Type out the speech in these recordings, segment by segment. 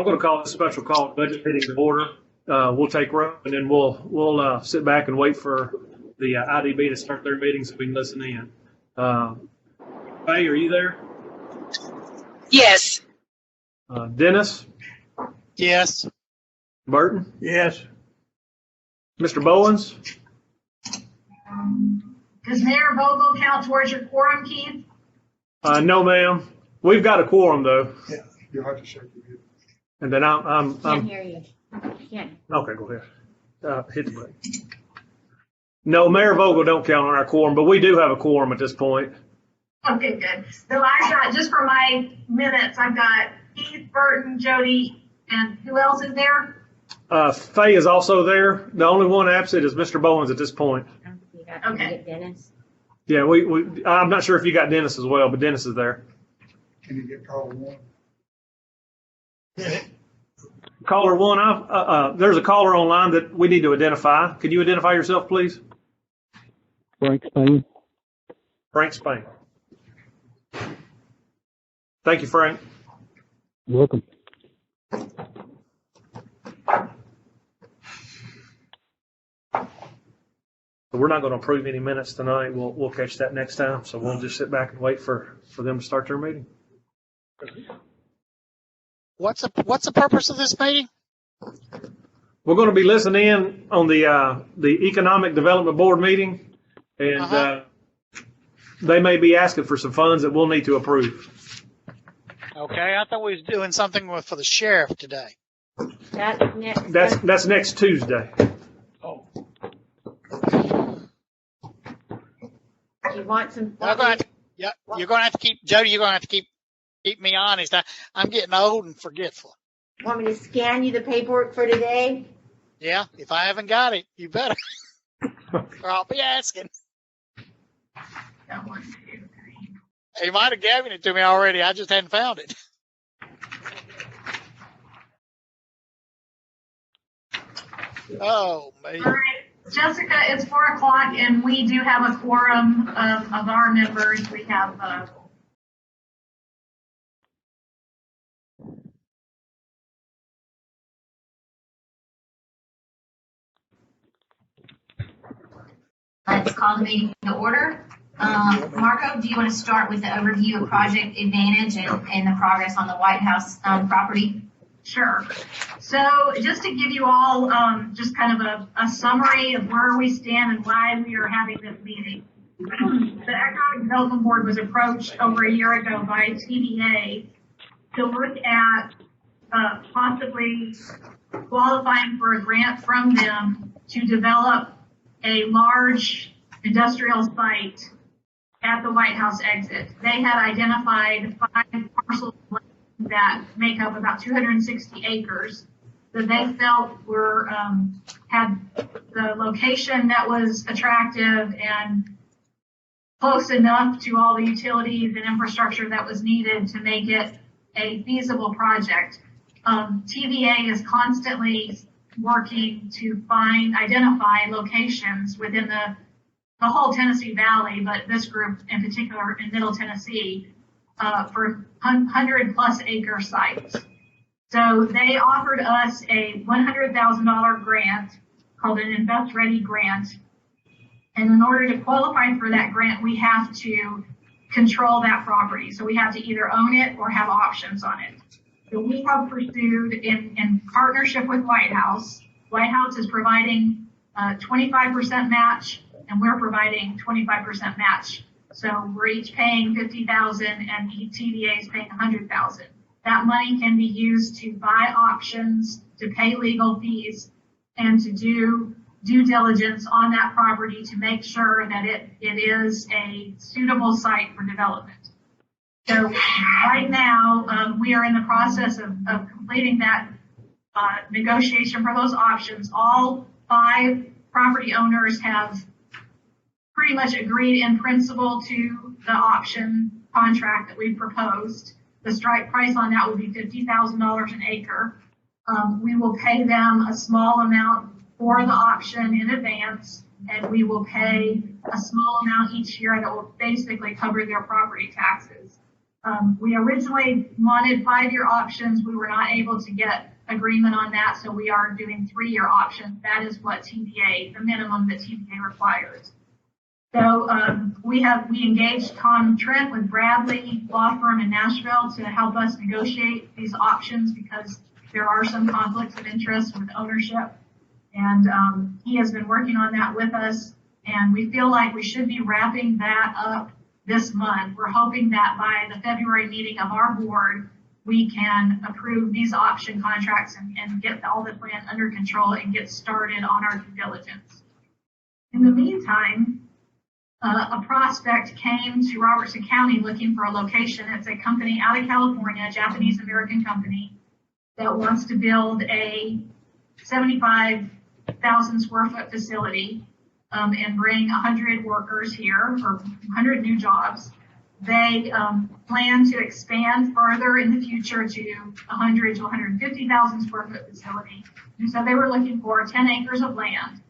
I'm going to call this special call budget meeting to order. We'll take room, and then we'll sit back and wait for the IDB to start their meeting so we can listen in. Faye, are you there? Yes. Dennis? Yes. Burton? Yes. Mr. Bowens? Does Mayor Vogel count towards your quorum, Keith? No, ma'am. We've got a quorum though. Yeah, you'll have to shake your head. And then Can't hear you. Can't. Okay, go ahead. Hit the button. No, Mayor Vogel don't count on our quorum, but we do have a quorum at this point. Okay, good. So I've got, just for my minutes, I've got Keith, Burton, Jody, and who else is there? Faye is also there. The only one absent is Mr. Bowens at this point. You got to Okay. get Dennis. Yeah, I'm not sure if you got Dennis as well, but Dennis is there. Can you get caller one? Caller one, there's a caller online that we need to identify. Could you identify yourself, please? Frank Spain. Frank Spain. Thank you, Frank. You're welcome. We're not going to approve any minutes tonight. We'll catch that next time. So we'll just sit back and wait for them to start their meeting. What's the purpose of this meeting? We're going to be listening in on the Economic Development Board meeting, and they may be asking for some funds that we'll need to approve. Okay, I thought we was doing something for the sheriff today. That's next. That's next Tuesday. Oh. You want some? You're going to have to keep Jody. You're going to have to keep me honest. I'm getting old and forgetful. Want me to scan you the paperwork for today? Yeah, if I haven't got it, you better. Or I'll be asking. That one, 2, 3. He might have given it to me already. I just hadn't found it. Oh, man. All right, Jessica, it's 4 o'clock, and we do have a quorum of our members. We have Let's call the meeting to order. Marco, do you want to start with the overview of Project Advantage and the progress on the White House property? Sure. So just to give you all just kind of a summary of where we stand and why we are having this meeting. The Economic Development Board was approached over a year ago by TVA to look at possibly qualifying for a grant from them to develop a large industrial site at the White House exit. They had identified 5 parcels that make up about 260 acres that they felt were had the location that was attractive and close enough to all the utilities and infrastructure that was needed to make it a feasible project. TVA is constantly working to identify locations within the whole Tennessee Valley, but this group in particular in Middle Tennessee, for 100+ acre sites. So they offered us a $100,000 grant called an Invest Ready grant. And in order to qualify for that grant, we have to control that property. So we have to either own it or have options on it. So we have pursued in partnership with White House. White House is providing 25% match, and we're providing 25% match. So we're each paying $50,000, and TVA is paying $100,000. That money can be used to buy options, to pay legal fees, and to do due diligence on that property to make sure that it is a suitable site for development. So right now, we are in the process of completing that negotiation for those options. All 5 property owners have pretty much agreed in principle to the option contract that we proposed. The strike price on that would be $50,000 an acre. We will pay them a small amount for the option in advance, and we will pay a small amount each year that will basically cover their property taxes. We originally wanted 5-year options. We were not able to get agreement on that, so we are doing 3-year options. That is what TVA, the minimum that TVA requires. So we engaged Tom Trent with Bradley Law Firm in Nashville to help us negotiate these options because there are some conflicts of interest with ownership. And he has been working on that with us. And we feel like we should be wrapping that up this month. We're hoping that by the February meeting of our board, we can approve these option contracts and get all the plan under control and get started on our due diligence. In the meantime, a prospect came to Robertson County looking for a location. It's a company out of California, a Japanese-American company, that wants to build a 75,000 square foot facility and bring 100 workers here, or 100 new jobs. They plan to expand further in the future to 100 to 150,000 square foot facility. And so they were looking for 10 acres of land.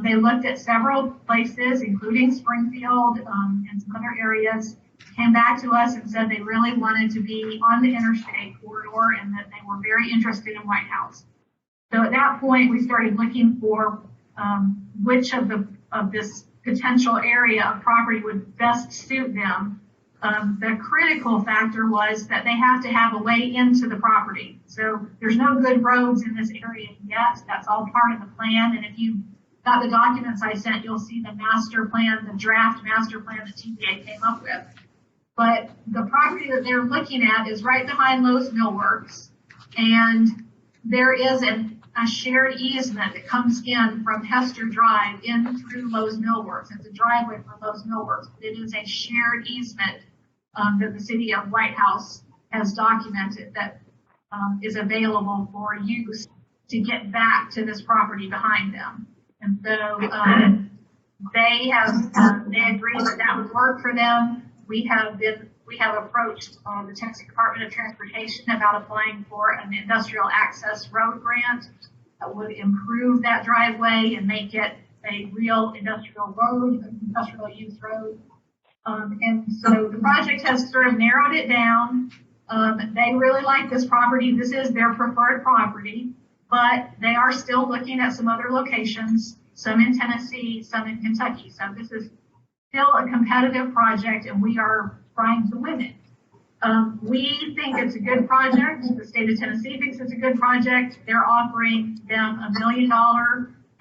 They looked at several places, including Springfield and some other areas, came back to us and said they really wanted to be on the interstate corridor and that they were very interested in White House. So at that point, we started looking for which of this potential area of property would best suit them. The critical factor was that they have to have a way into the property. So there's no good roads in this area yet. That's all part of the plan. And if you got the documents I sent, you'll see the master plan, the draft master plan that TVA came up with. But the property that they're looking at is right behind Lowe's Millworks. And there is a shared easement that comes in from Hester Drive in through Lowe's Millworks. It's a driveway for Lowe's Millworks. It is a shared easement that the city of White House has documented that is available for use to get back to this property behind them. And so they agreed that would work for them. We have approached the Tennessee Department of Transportation about applying for an industrial access road grant that would improve that driveway and make it a real industrial road, industrial use road. And so the project has sort of narrowed it down. They really like this property. This is their preferred property, but they are still looking at some other locations, some in Tennessee, some in Kentucky. So this is still a competitive project and we are trying to win it. We think it's a good project. The state of Tennessee thinks it's a good project. They're offering them $1 million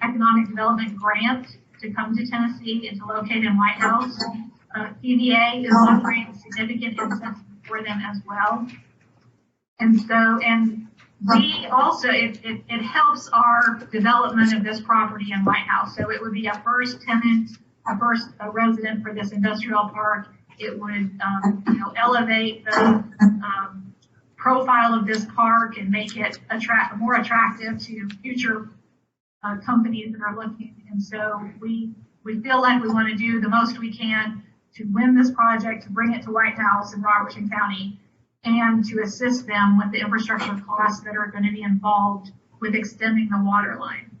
economic development grant to come to Tennessee and to locate in White House. TVA is offering significant incentives for them as well. And so, and we also, it helps our development of this property in White House. So it would be a first tenant, a resident for this industrial park. It would, elevate the profile of this park and make it more attractive to future companies that are looking. And so we feel like we want to do the most we can to win this project, to bring it to White House in Robertson County, and to assist them with the infrastructure costs that are going to be involved with extending the water line.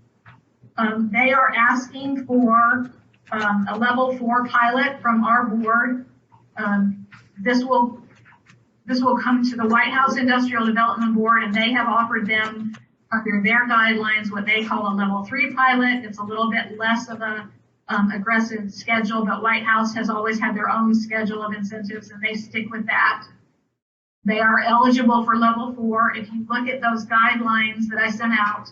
They are asking for a level 4 pilot from our board. This will come to the White House Industrial Development Board, and they have offered them under their guidelines what they call a level 3 pilot. It's a little bit less of a aggressive schedule, but White House has always had their own schedule of incentives, and they stick with that. They are eligible for level 4. If you look at those guidelines that I sent out,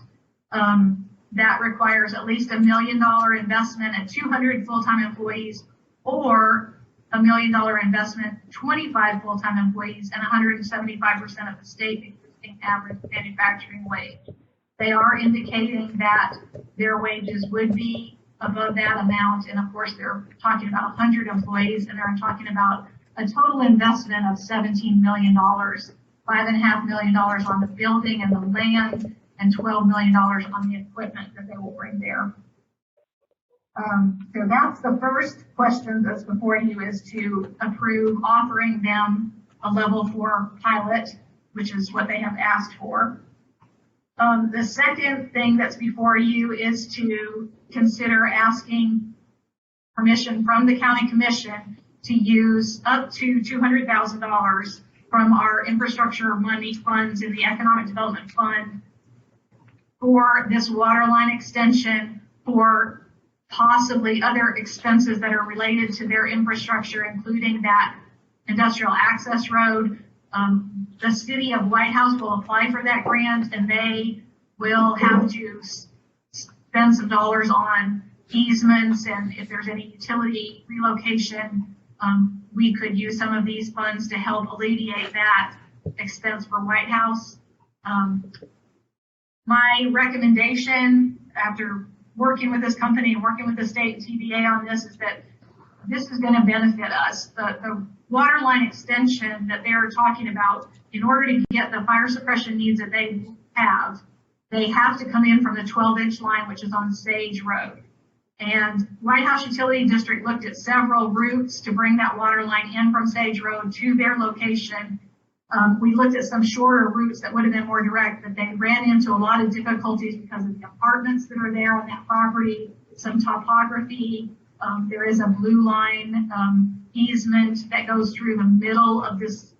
that requires at least $1 million investment and 200 full-time employees, or $1 million investment, 25 full-time employees, and 175% of the state existing average manufacturing wage. They are indicating that their wages would be above that amount, and of course they're talking about 100 employees, and they're talking about a total investment of $17 million, $5.5 million on the building and the land, and $12 million on the equipment that they will bring there. So that's the first question that's before you, is to approve offering them a level 4 pilot, which is what they have asked for. The second thing that's before you is to consider asking permission from the county commission to use up to $200,000 from our infrastructure money funds in the Economic Development Fund for this water line extension, for possibly other expenses that are related to their infrastructure, including that industrial access road. The city of White House will apply for that grant, and they will have to spend some dollars on easements, and if there's any utility relocation, we could use some of these funds to help alleviate that expense for White House. My recommendation, after working with this company and working with the state TVA on this, is that this is going to benefit us. The water line extension that they're talking about, in order to get the fire suppression needs that they have to come in from the 12-inch line, which is on Sage Road. And White House Utility District looked at several routes to bring that water line in from Sage Road to their location. We looked at some shorter routes that would have been more direct, but they ran into a lot of difficulties because of the apartments that are there on that property, some topography. There is a blue line easement that goes through the middle of this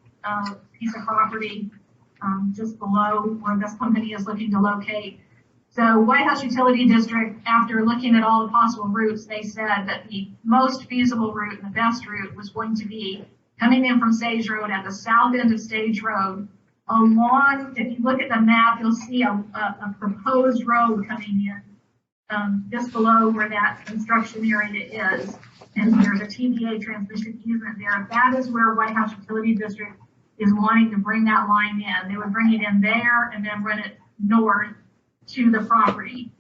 piece of property, just below where this company is looking to locate. So White House Utility District, after looking at all the possible routes, they said that the most feasible route and the best route was going to be coming in from Sage Road at the south end of Sage Road. Along, if you look at the map, you'll see a proposed road coming in just below where that construction area is. And there's a TVA transmission easement there. That is where White House Utility District is wanting to bring that line in. They would bring it in there and then run it north to the property.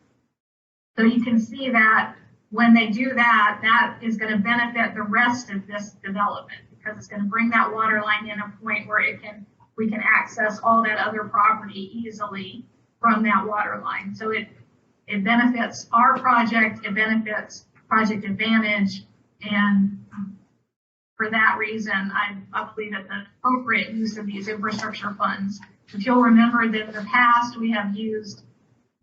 So you can see that when they do that, that is going to benefit the rest of this development, because it's going to bring that water line in a point where we can access all that other property easily from that water line. So it benefits our project, it benefits Project Advantage, and for that reason, I believe that the appropriate use of these infrastructure funds. If you'll remember that in the past, we have used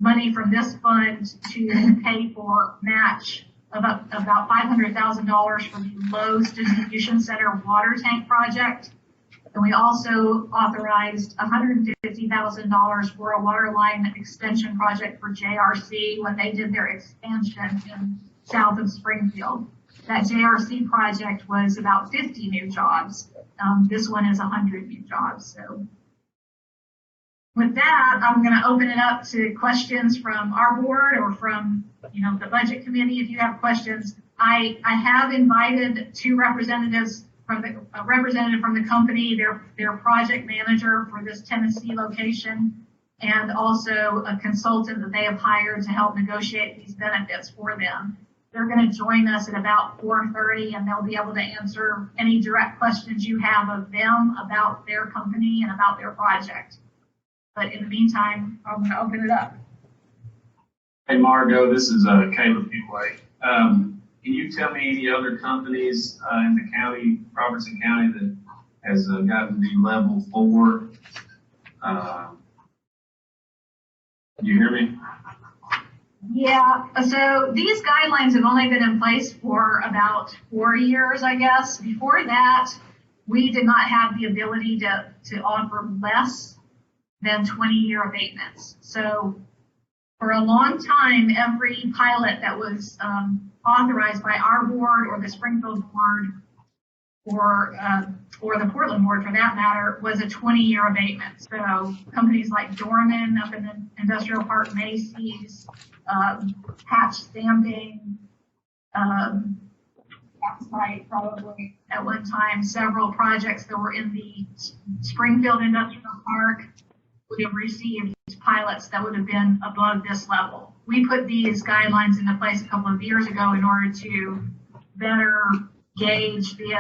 money from this fund to pay for match of about $500,000 for the Lowe's Distribution Center water tank project. And we also authorized $150,000 for a water line extension project for JRC when they did their expansion in south of Springfield. That JRC project was about 50 new jobs. This one is 100 new jobs. So with that, I'm going to open it up to questions from our board or from, the budget committee. If you have questions, I have invited two representatives a representative from the company, their project manager for this Tennessee location, and also a consultant that they have hired to help negotiate these benefits for them. They're going to join us at about 4:30, and they'll be able to answer any direct questions you have of them about their company and about their project. But in the meantime, I'm going to open it up. Hey, Margo, this is Caleb Hughley. Can you tell me any other companies in the county, Robertson County, that has gotten to be level 4? You hear me? Yeah, so these guidelines have only been in place for about 4 years, I guess. Before that, we did not have the ability to offer less than 20-year abatements. So for a long time, every pilot that was authorized by our board or the Springfield board or the Portland board for that matter was a 20-year abatement. So companies like Dorman up in the Industrial Park, Macy's, Patch Stamping, site probably at one time, several projects that were in the Springfield Industrial Park would have received pilots that would have been above this level. We put these guidelines into place a couple of years ago in order to better gauge the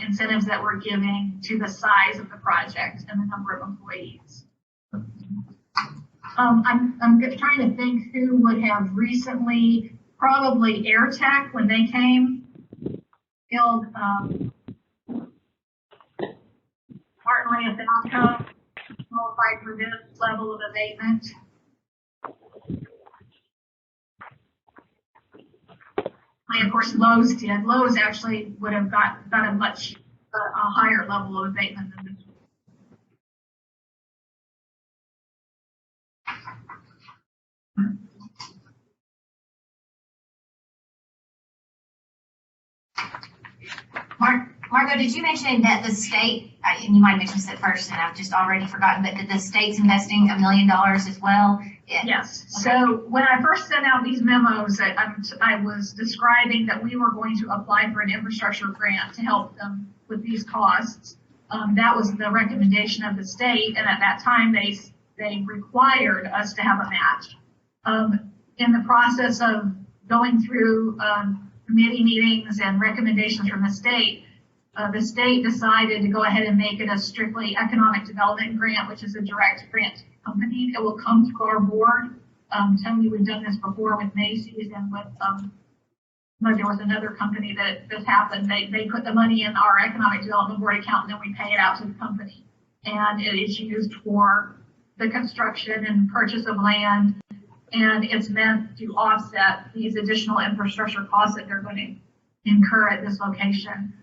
incentives that we're giving to the size of the project and the number of employees. I'm trying to think who would have recently, probably AirTech when they came, killed Martin Ray Falco, qualified for this level of abatement. And of course, Lowe's did. Lowe's actually would have got a much a higher level of abatement than this. Margo, did you mention that the state, and you might have mentioned this at first, and I've just already forgotten, but that the state's investing $1 million as well? Yeah. Yes. So when I first sent out these memos, I was describing that we were going to apply for an infrastructure grant to help them with these costs. That was the recommendation of the state, and at that time they required us to have a match. In the process of going through committee meetings and recommendations from the state decided to go ahead and make it a strictly economic development grant, which is a direct grant to the company. It will come through our board. Tony, we've done this before with Macy's and with, there was another company that this happened. They put the money in our economic development board account and then we pay it out to the company. And it is used for the construction and purchase of land. And it's meant to offset these additional infrastructure costs that they're going to incur at this location.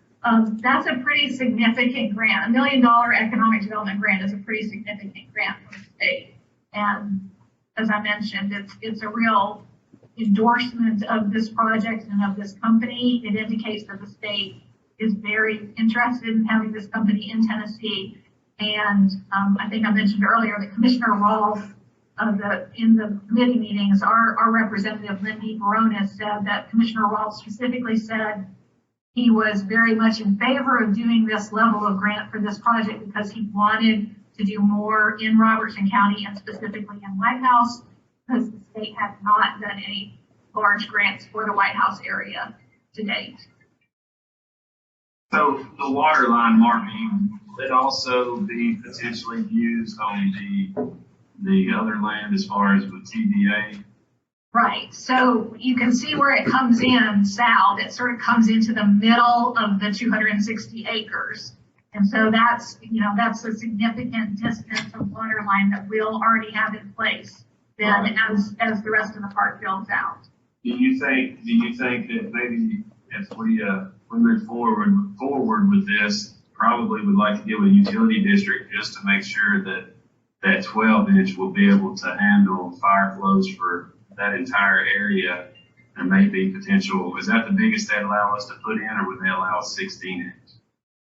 That's a pretty significant grant. $1 million economic development grant is a pretty significant grant from the state. And as I mentioned, it's a real endorsement of this project and of this company. It indicates that the state is very interested in having this company in Tennessee. And I think I mentioned earlier that Commissioner Rolfe in the committee meetings, our representative, Lindy Baronis, said that Commissioner Rolfe specifically said he was very much in favor of doing this level of grant for this project because he wanted to do more in Robertson County and specifically in White House because the state had not done any large grants for the White House area to date. So the water line marking, would it also be potentially used on the other land as far as with TVA? Right. So you can see where it comes in south. It sort of comes into the middle of the 260 acres. And so that's a significant distance of water line that we'll already have in place then as the rest of the park builds out. Do you think that maybe if we move forward with this, probably would like to give a utility district just to make sure that 12-inch will be able to handle fire flows for that entire area, and maybe potential, is that the biggest they'd allow us to put in, or would they allow 16-inch?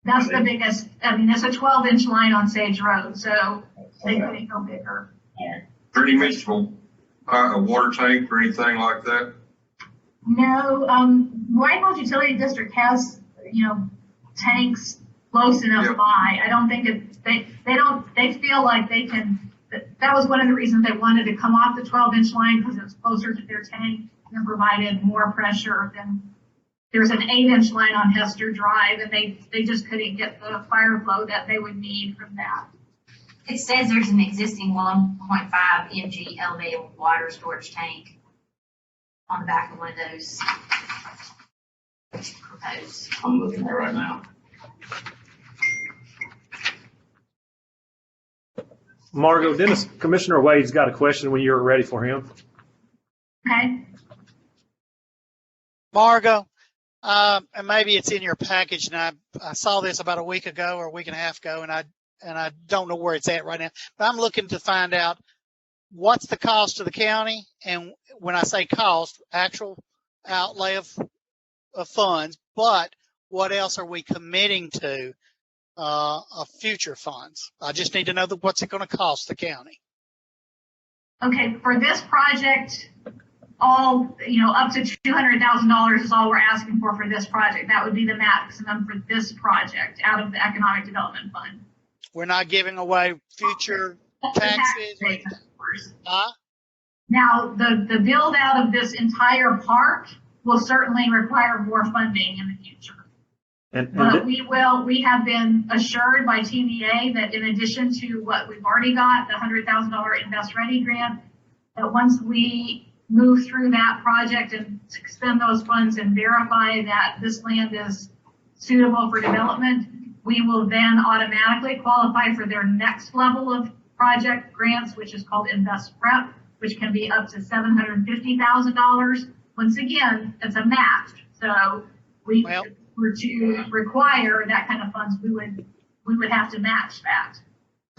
That's the biggest. I mean, it's a 12-inch line on Sage Road, so they couldn't go bigger. Three-dimensional water tank or anything like that? No, White House Utility District has, tanks close enough by. I don't think they feel like they can. That was one of the reasons they wanted to come off the 12-inch line because it's closer to their tank and provided more pressure than there's an 8-inch line on Hester Drive, and they just couldn't get the fire flow that they would need from that. It says there's an existing 1.5 mg elevated water storage tank on the back of one of those proposed. I'm looking at it right now. Margo, Commissioner Wade's got a question when you're ready for him. Okay. Margo, and maybe it's in your package, and I saw this about a week ago or a week and a half ago, and I don't know where it's at right now, but I'm looking to find out what's the cost to the county, and when I say cost, actual outlay of funds, but what else are we committing to of future funds? I just need to know what's it going to cost the county. Okay, for this project, up to $200,000 is all we're asking for this project. That would be the maximum for this project out of the Economic Development Fund. We're not giving away future taxes. Now, the build out of this entire park will certainly require more funding in the future. But we have been assured by TVA that in addition to what we've already got, the $100,000 Invest Ready grant, that once we move through that project and expend those funds and verify that this land is suitable for development, we will then automatically qualify for their next level of project grants, which is called Invest Prep, which can be up to $750,000. Once again, it's a match. So we Well- were to require that kind of funds, we would have to match that.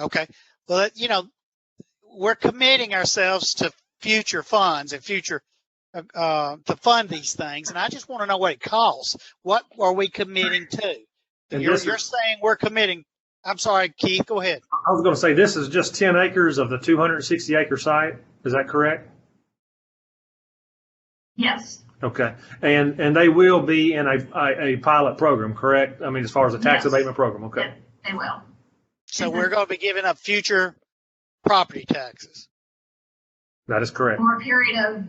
Okay. Well, you know, we're committing ourselves to future funds and future to fund these things, and I just want to know what it costs. What are we committing to? And You're this is- saying we're committing. I'm sorry, Keith. Go ahead. I was going to say, this is just 10 acres of the 260 acre site. Is that correct? Yes. Okay. And they will be in a pilot program, correct? I mean, as far as a tax Yes. abatement program. Okay. Yes, they will. So we're going to be giving up future property taxes. That is correct. For a period of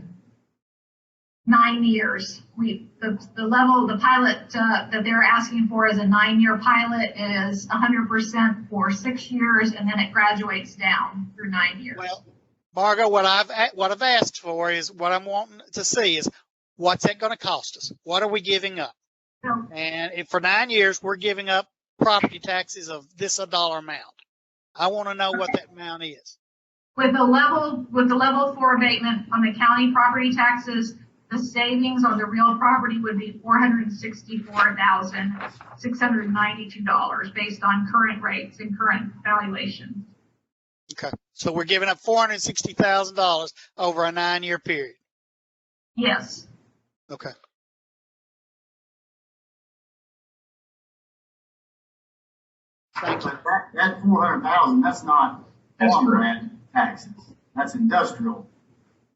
9 years. The pilot that they're asking for is a 9-year pilot is 100% for 6 years, and then it graduates down through 9 years. Well, Margot, what I've asked for is what I'm wanting to see is what's that going to cost us? What are we giving up? So, And if for 9 years we're giving up property taxes of this a dollar amount, I want to know what that amount is. with the level 4 abatement on the county property taxes, the savings on the real property would be $464,692 based on current rates and current valuations. Okay, so we're giving up $460,000 over a 9-year period. Yes. Okay. Thank you. But that 400,000, that's not That's farmland taxes. That's industrial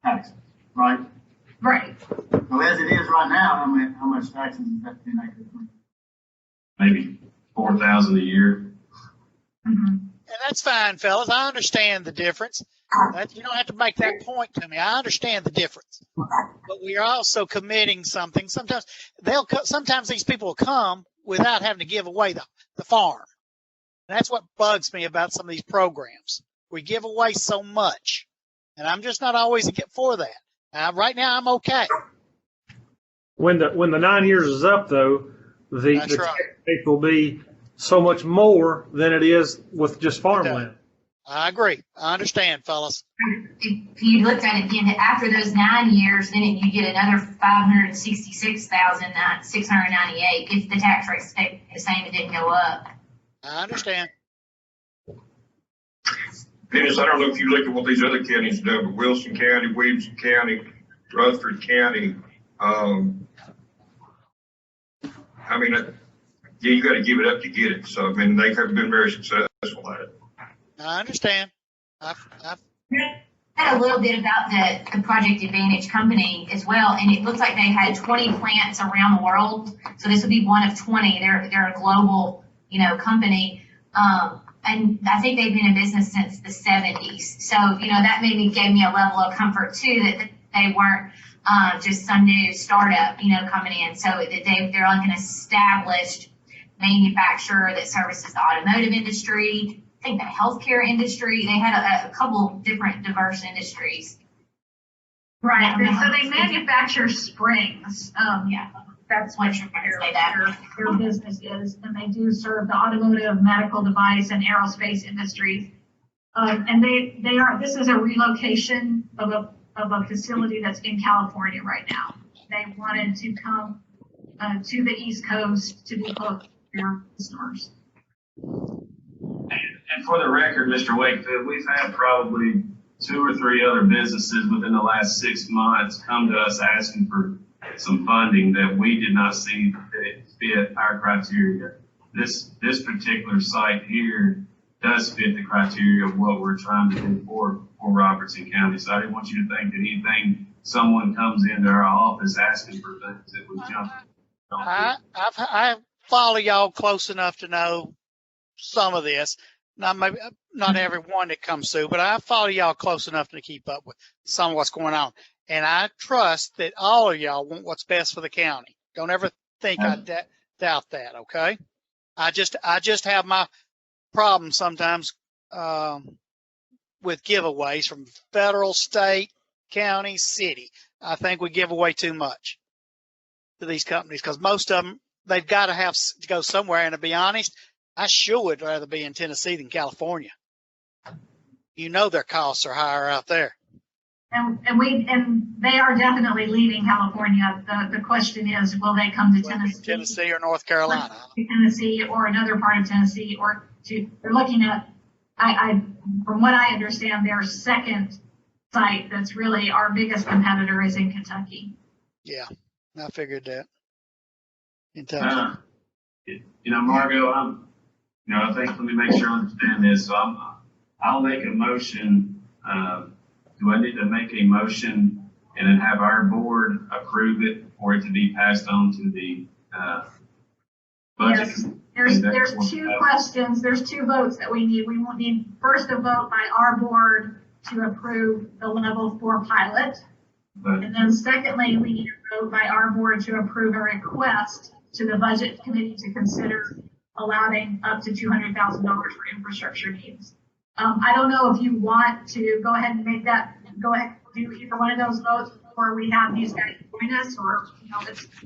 taxes, right? Right. So as it is right now, how much taxes is that 10 acres? Maybe 4,000 a year. Mhm. And that's fine, fellas. I understand the difference. You don't have to make that point to me. I understand the difference. But we are also committing something. Sometimes these people will come without having to give away the farm. And that's what bugs me about some of these programs. We give away so much. And I'm just not always for that. Right now, I'm okay. When the 9 years is up, though, the That's right. tax rate will be so much more than it is with just farmland. I agree. I understand, fellas. If you looked at it again, after those 9 years, then you get another 566,698 if the tax rate stayed the same, it didn't go up. I understand. Dennis, I don't know if you look at what these other counties do, but Wilson County, Williamson County, Rutherford County, I mean, yeah, you got to give it up to get it. So, I mean, they have been very successful at it. I understand. I had a little bit about the Project Advantage company as well, and it looks like they had 20 plants around the world. So this would be one of 20. They're a global, company. And I think they've been in business since the 70s. So, that gave me a level of comfort too, that they weren't just some new startup, coming in. So they're like an established manufacturer that services the automotive industry, I think the healthcare industry. They had a couple different diverse industries. Right. So they manufacture springs. Yeah. That's What what you're trying to say that. their business is, and they do serve the automotive, medical device, and aerospace industries. And this is a relocation of a facility that's in California right now. They wanted to come to the East Coast to be close to their customers. And for the record, Mr. Wakefield, we've had probably 2 or 3 other businesses within the last 6 months come to us asking for some funding that we did not see that fit our criteria. This particular site here does fit the criteria of what we're trying to do for Robertson County. So I didn't want you to think that anything someone comes into our office asking for things that we jump. I follow y'all close enough to know some of this. Not everyone that comes through, but I follow y'all close enough to keep up with some of what's going on. And I trust that all of y'all want what's best for the county. Don't ever think I doubt that, okay? I just have my problems sometimes with giveaways from federal, state, county, city. I think we give away too much to these companies because most of them, they've got to have to go somewhere. And to be honest, I sure would rather be in Tennessee than California. Their costs are higher out there. And they are definitely leaving California. The question is, will they come to Tennessee or North Carolina? Tennessee or another part of Tennessee, or they're looking at, from what I understand, their second site that's really our biggest competitor is in Kentucky. Yeah, I figured that. Kentucky. Margo, I think, let me make sure I understand this. So I'll make a motion. Do I need to make a motion and then have our board approve it for it to be passed on to the budget? Yes. There's two questions. There's two votes that we need. We will need first a vote by our board to approve the level 4 pilot. And then secondly, we need a vote by our board to approve a request to the budget committee to consider allowing up to $200,000 for infrastructure needs. I don't know if you want to go ahead and make that, go ahead and do either one of those votes before we have these guys join us, or,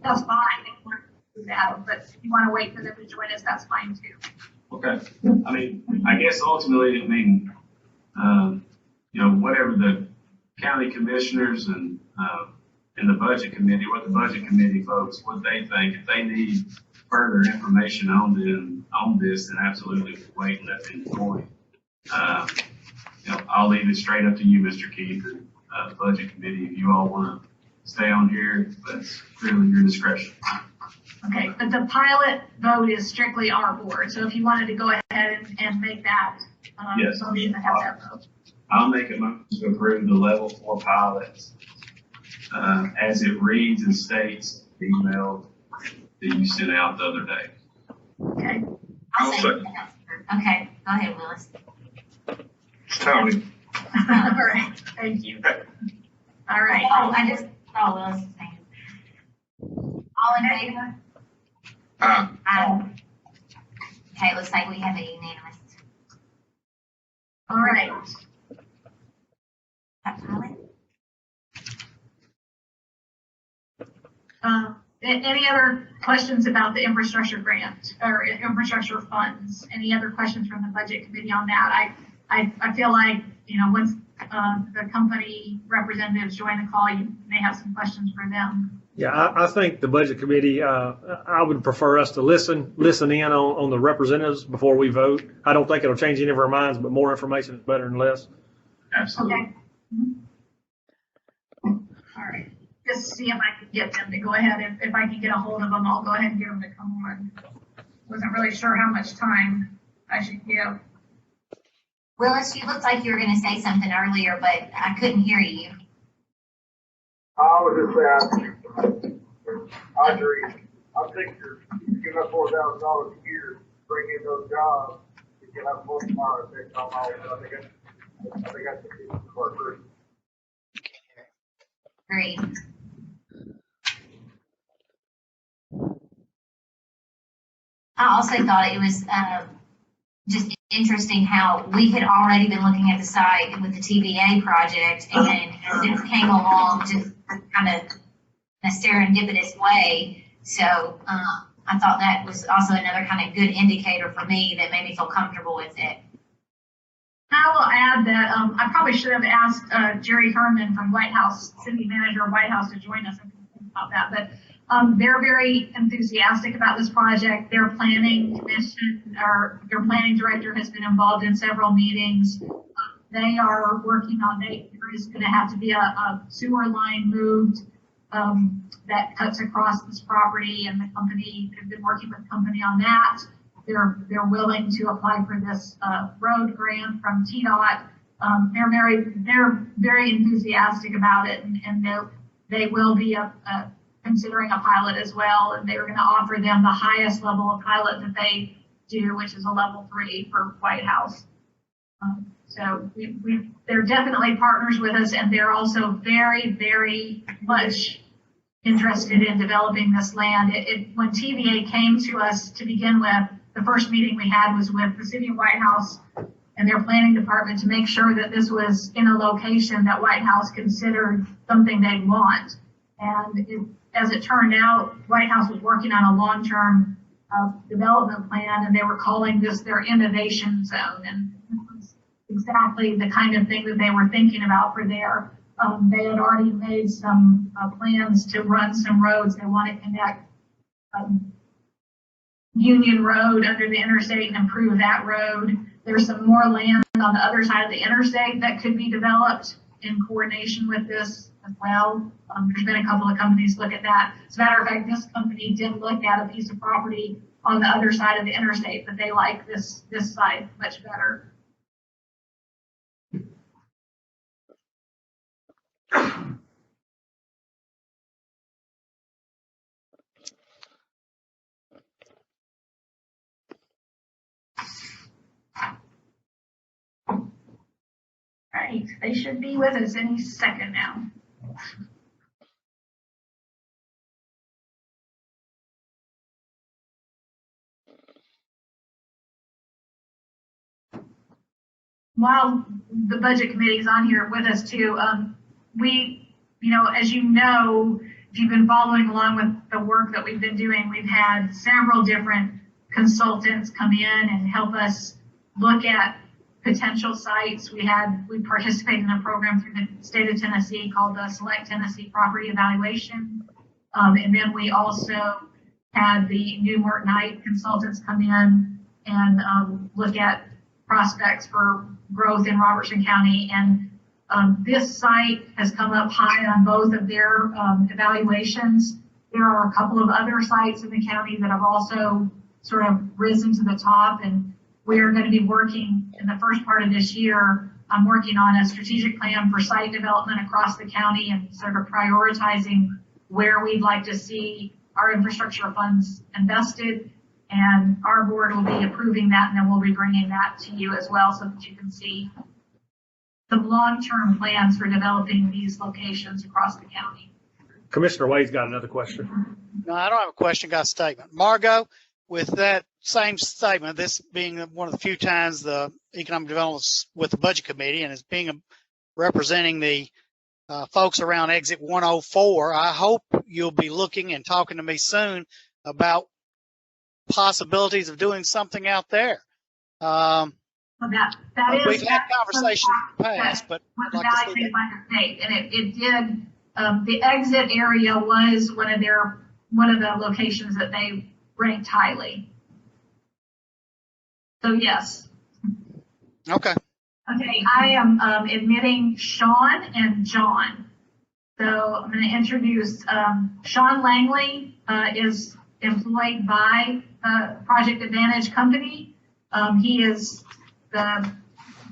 that's fine if you want to do that, but if you want to wait for them to join us, that's fine too. Okay. I mean, I guess ultimately, whatever the county commissioners and the budget committee, what the budget committee folks, what they think, if they need further information on this, then absolutely wait and let them join. I'll leave it straight up to you, Mr. Keith, and the budget committee, if you all want to stay on here, that's really your discretion. Okay, but the pilot vote is strictly our board, so if you wanted to go ahead and make that, Yes. so we can have that vote. I'll make a motion to approve the level 4 pilots as it reads and states the email that you sent out the other day. Okay. I'll I'll say second. that. Okay, go ahead, Willis. It's Tony. All right, thank you. All right. Oh, I just saw Willis' name. All in favor? Okay, it looks like we have a unanimous. All right. Pilot? Any other questions about the infrastructure grant or infrastructure funds? Any other questions from the budget committee on that? I feel like, once the company representatives join the call, you may have some questions for them. Yeah, I think the budget committee, I would prefer us to listen in on the representatives before we vote. I don't think it'll change any of our minds, but more information is better than less. Absolutely. Okay. All right. Just see if I can get them to go ahead. If I can get a hold of them, I'll go ahead and get them to come on. Wasn't really sure how much time I should give. Willis, you looked like you were going to say something earlier, but I couldn't hear you. I was just saying, Audrey, I think you're giving up $4,000 a year, bring in those jobs, you can have more tomorrow. I think that's the core person. Agreed. I also thought it was just interesting how we had already been looking at the site with the TVA project, and this came along just kind of in a serendipitous way. So I thought that was also another kind of good indicator for me that made me feel comfortable with it. I will add that I probably should have asked Jerry Herman from White House, city manager of White House, to join us and think about that. But they're very enthusiastic about this project. Their planning commission, or their planning director, has been involved in several meetings. They are working on, there is going to have to be a sewer line moved that cuts across this property, and the company has been working with the company on that. They're willing to apply for this road grant from TDOT. They're very enthusiastic about it, and they will be considering a pilot as well. And they're going to offer them the highest level of pilot that they do, which is a level 3 for White House. So they're definitely partners with us, and they're also very, very much interested in developing this land. When TVA came to us to begin with, the first meeting we had was with the city of White House and their planning department to make sure that this was in a location that White House considered something they'd want. And as it turned out, White House was working on a long-term development plan, and they were calling this their innovation zone. And it was exactly the kind of thing that they were thinking about for there. They had already made some plans to run some roads. They want to connect Union Road under the interstate and improve that road. There's some more land on the other side of the interstate that could be developed in coordination with this as well. There's been a couple of companies look at that. As a matter of fact, this company did look at a piece of property on the other side of the interstate, but they like this side much better. Right, they should be with us any second now. While the budget committee is on here with us too, we, as you know, if you've been following along with the work that we've been doing, we've had several different consultants come in and help us look at potential sites. We participated in a program through the state of Tennessee called the Select Tennessee Property Evaluation. And then we also had the new Mortonite consultants come in and look at prospects for growth in Robertson County. And this site has come up high on both of their evaluations. There are a couple of other sites in the county that have also sort of risen to the top, and we are going to be working in the first part of this year. I'm working on a strategic plan for site development across the county and sort of prioritizing where we'd like to see our infrastructure funds invested. And our board will be approving that, and then we'll be bringing that to you as well so that you can see some long-term plans for developing these locations across the county. Commissioner Wade's got another question. No, I don't have a question, got a statement. Margot, with that same statement, this being one of the few times the economic development's with the budget committee and as being representing the folks around exit 104, I hope you'll be looking and talking to me soon about possibilities of doing something out there. That is, we've had conversations in the past, but was I'd like to see evaluated by the state, and it did. The exit area was one of the locations that they ranked highly. So yes. Okay. Okay, I am admitting Sean and John. So I'm going to introduce Sean Langley is employed by Project Advantage Company. He is the,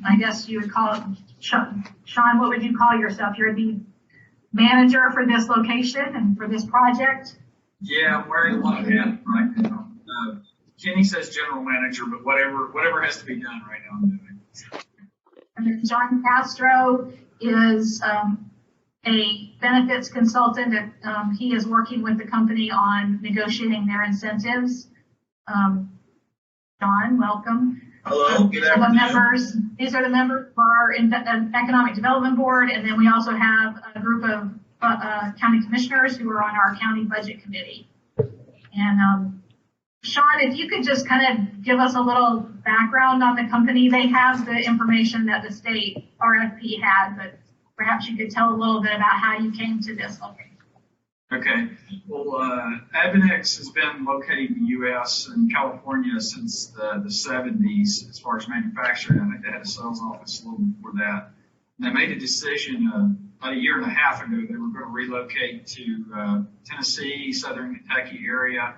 I guess you would call it, Sean, what would you call yourself? You're the manager for this location and for this project? Yeah, I'm wearing a lot of hats right now. Kenny says general manager, but whatever has to be done right now, I'm doing. And then John Castro is a benefits consultant. He is working with the company on negotiating their incentives. John, welcome. Hello, good afternoon. These are the members of our Economic Development Board, and then we also have a group of county commissioners who are on our county budget committee. And Sean, if you could just kind of give us a little background on the company. They have the information that the state RFP had, but perhaps you could tell a little bit about how you came to this location. Okay. Well, Advanex has been located in the U.S. and California since the 70s as far as manufacturing. I think they had a sales office a little before that. And they made a decision about a year and a half ago. They were going to relocate to Tennessee, southern Kentucky area.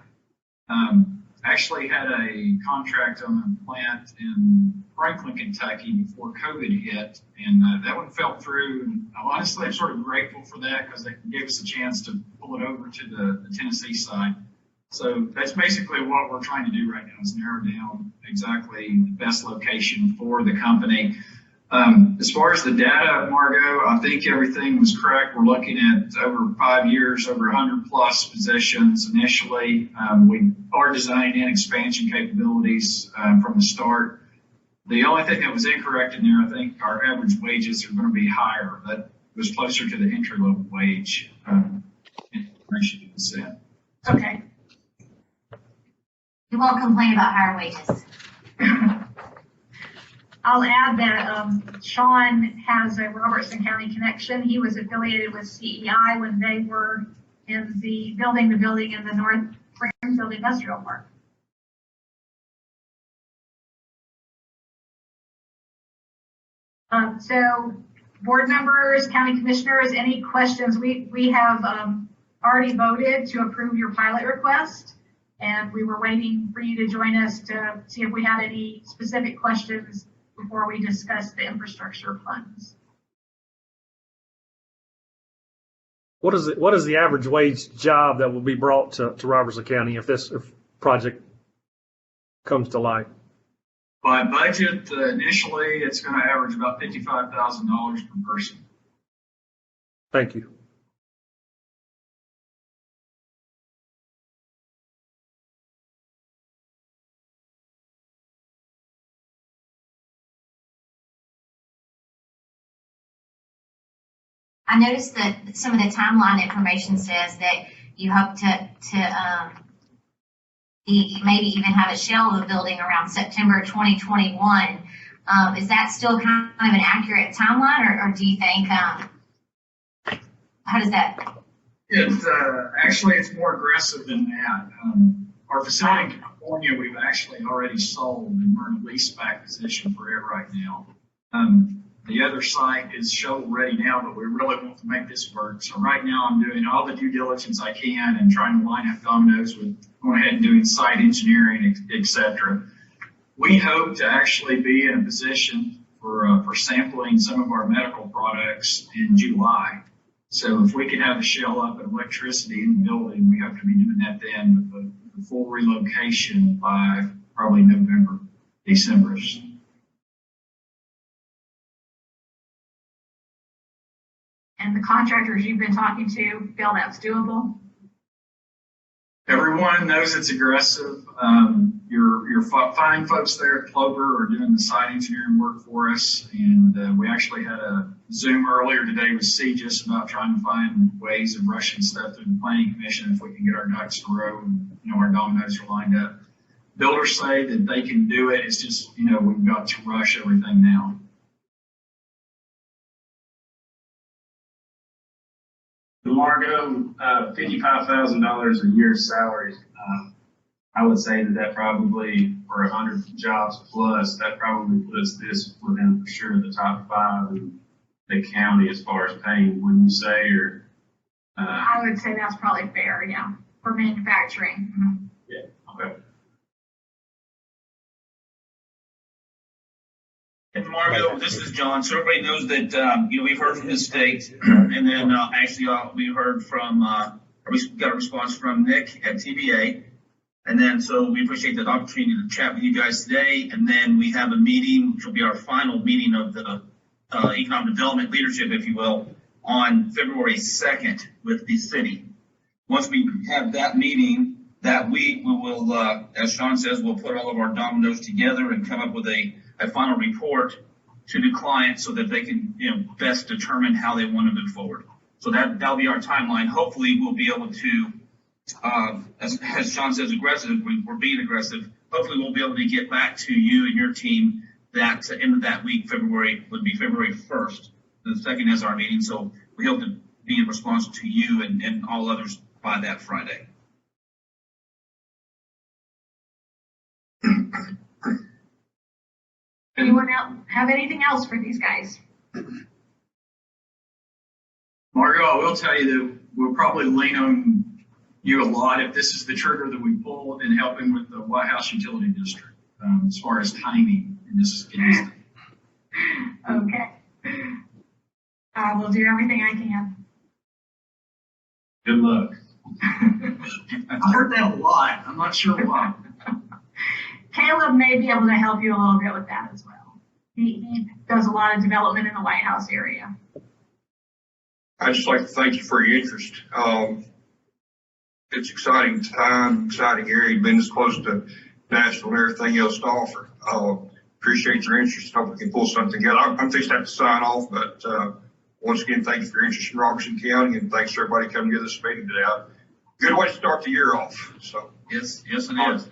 Actually had a contract on a plant in Franklin, Kentucky before COVID hit, and that one fell through. And honestly, I'm sort of grateful for that because they gave us a chance to pull it over to the Tennessee side. So that's basically what we're trying to do right now is narrow down exactly the best location for the company. As far as the data, Margot, I think everything was correct. We're looking at over 5 years, over 100 plus positions initially. We are designing in expansion capabilities from the start. The only thing that was incorrect in there, I think our average wages are going to be higher. That was closer to the entry level wage information you sent. Okay. You won't complain about higher wages. I'll add that Sean has a Robertson County connection. He was affiliated with CEI when they were in the building in the North Springfield Industrial Park. So board members, county commissioners, any questions? We have already voted to approve your pilot request, and we were waiting for you to join us to see if we had any specific questions before we discuss the infrastructure funds. What is the average wage job that will be brought to Robertson County if project comes to light? By budget, initially, it's going to average about $55,000 per person. Thank you. I noticed that some of the timeline information says that you hope to maybe even have a shell of a building around September 2021. Is that still kind of an accurate timeline, or do you think, how does that? Actually, it's more aggressive than that. Our facility in California, we've actually already sold, and we're in a leaseback position for it right now. The other site is shovel ready now, but we really want to make this work. So right now I'm doing all the due diligence I can and trying to line up dominoes with going ahead and doing site engineering, et cetera. We hope to actually be in a position for sampling some of our medical products in July. So if we can have the shell up and electricity in the building, we hope to be doing that then with the full relocation by probably November, December-ish. And the contractors you've been talking to feel that's doable? Everyone knows it's aggressive. Your fine folks there at Clover are doing the site engineering work for us, and we actually had a Zoom earlier today with CGIS about trying to find ways of rushing stuff through the planning commission if we can get our ducks in a row and our dominoes are lined up. Builders say that they can do it. It's just we've got to rush everything now. Margo, $55,000 a year salary. I would say that probably for 100 jobs plus, that probably puts this within for sure the top 5 in the county as far as paying. Wouldn't you say? Or I would say that's probably fair, yeah, for manufacturing. Mm-hmm. Yeah. Okay. And Margo, this is John. So everybody knows that we've heard from the state, and then we heard from we got a response from Nick at TVA, and then so we appreciate the opportunity to chat with you guys today. And then we have a meeting, which will be our final meeting of the economic development leadership, if you will, on February 2nd with the city. Once we have that meeting that week, we will, as Sean says, we'll put all of our dominoes together and come up with a final report to the client so that they can best determine how they want to move forward. So that'll be our timeline. Hopefully we'll be able to, as Sean says, aggressive, we're being aggressive. Hopefully we'll be able to get back to you and your team that end of that week, February 1st. The second is our meeting. So we hope to be in response to you and all others by that Friday. Anyone else have anything else for these guys? Margo, I will tell you that we'll probably lean on you a lot if this is the trigger that we pull in helping with the White House Utility District as far as timing in this case. Okay. I will do everything I can. Good luck. I heard that a lot. I'm not sure why. Caleb may be able to help you a little bit with that as well. He does a lot of development in the White House area. I'd just like to thank you for your interest. It's exciting time, exciting area, been this close to Nashville and everything else to offer. Appreciate your interest. Hope we can pull something together. I'm fixed to have to sign off, but once again, thank you for your interest in Robertson County, and thanks for everybody coming to this meeting today. Good way to start the year off. So yes, it is.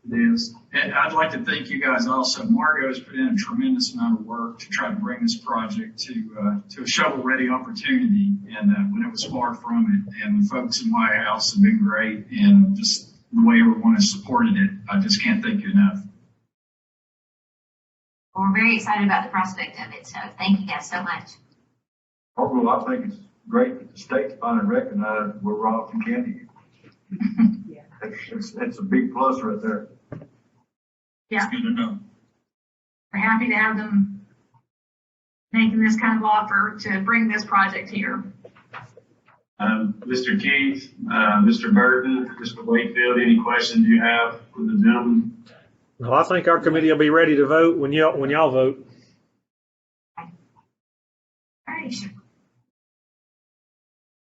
It is. And I'd like to thank you guys also. Margo has put in a tremendous amount of work to try to bring this project to a shovel-ready opportunity, and when it was far from it. And the folks in White House have been great, and just the way everyone has supported it, I just can't thank you enough. We're very excited about the prospect of it, so thank you guys so much. Overall, I think it's great that the state's finally recognized we're Robinson County. It's a big plus right there. Yeah, It's good to know. we're happy to have them making this kind of offer to bring this project here. Mr. Keith, Mr. Burton, Mr. Wakefield, any questions you have for the gentleman? Well, I think our committee will be ready to vote when y'all vote. All right.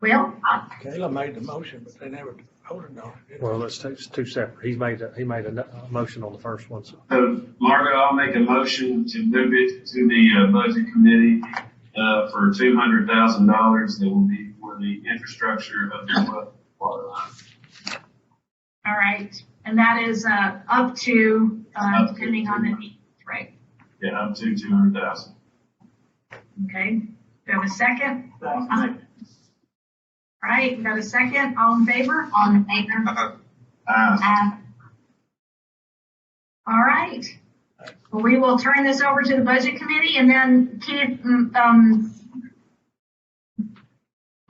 Will? Kayla made the motion, but they never voted on it. Well, it's two separate. He made a motion on the first one. So. So, Margo, I'll make a motion to move it to the budget committee for $200,000 that will be for the infrastructure of the water line. All right. And that is up to, depending on the needs, right? Yeah, up to 200,000. Okay. Do you have a second? All right, we got a second. All in favor? All in favor? All right. Well, we will turn this over to the budget committee, and then Keith,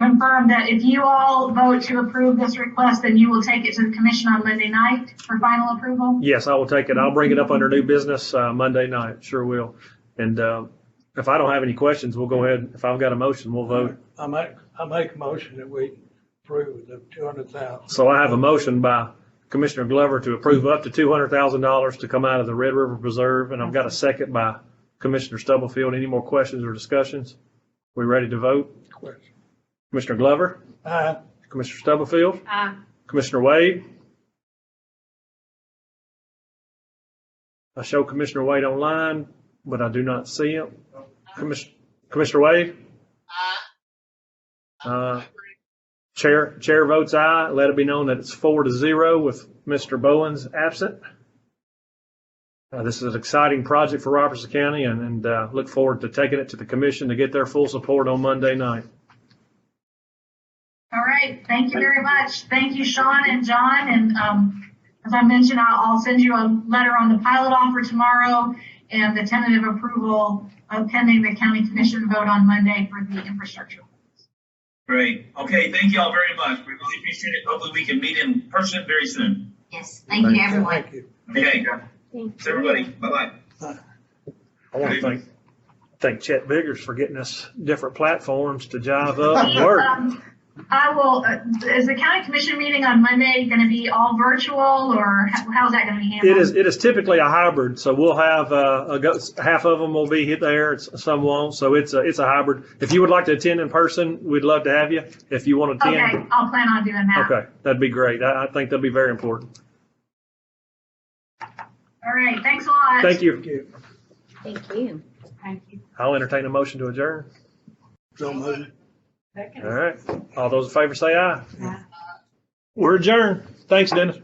confirm that if you all vote to approve this request, then you will take it to the commission on Monday night for final approval? Yes, I will take it. I'll bring it up under new business Monday night. Sure will. And if I don't have any questions, we'll go ahead. If I've got a motion, we'll vote. I make a motion that we approve the 200,000. So I have a motion by Commissioner Glover to approve up to $200,000 to come out of the Red River Preserve, and I've got a second by Commissioner Stubblefield. Any more questions or discussions? We ready to vote? Question. Commissioner Glover? Aye. Commissioner Stubblefield? Aye. Commissioner Wade? I show Commissioner Wade online, but I do not see him. Commissioner Wade? Chair votes aye. Let it be known that it's 4-0 with Mr. Bowens absent. This is an exciting project for Robertson County, and look forward to taking it to the commission to get their full support on Monday night. All right, thank you very much. Thank you, Sean and John. And as I mentioned, I'll send you a letter on the pilot offer tomorrow and the tentative approval pending the county commission vote on Monday for the infrastructure. Great. Okay, thank you all very much. We really appreciate it. Hopefully we can meet in person very soon. Yes, thank you, everyone. Thank you. Okay, Thank thanks everybody. Bye-bye. I want to thank Chet Biggers for getting us different platforms to jive up and work. I will, is the county commission meeting on Monday going to be all virtual, or how's that going to be handled? It is typically a hybrid, so we'll have half of them will be there, some won't. So it's a hybrid. If you would like to attend in person, we'd love to have you. If you want to attend, Okay, I'll plan on doing that. okay, that'd be great. I think that'd be very important. All right, thanks a lot. Thank you. Thank you. I'll entertain a motion to adjourn. So moved. All right. All those in favor say aye. We're adjourned. Thanks, Dennis.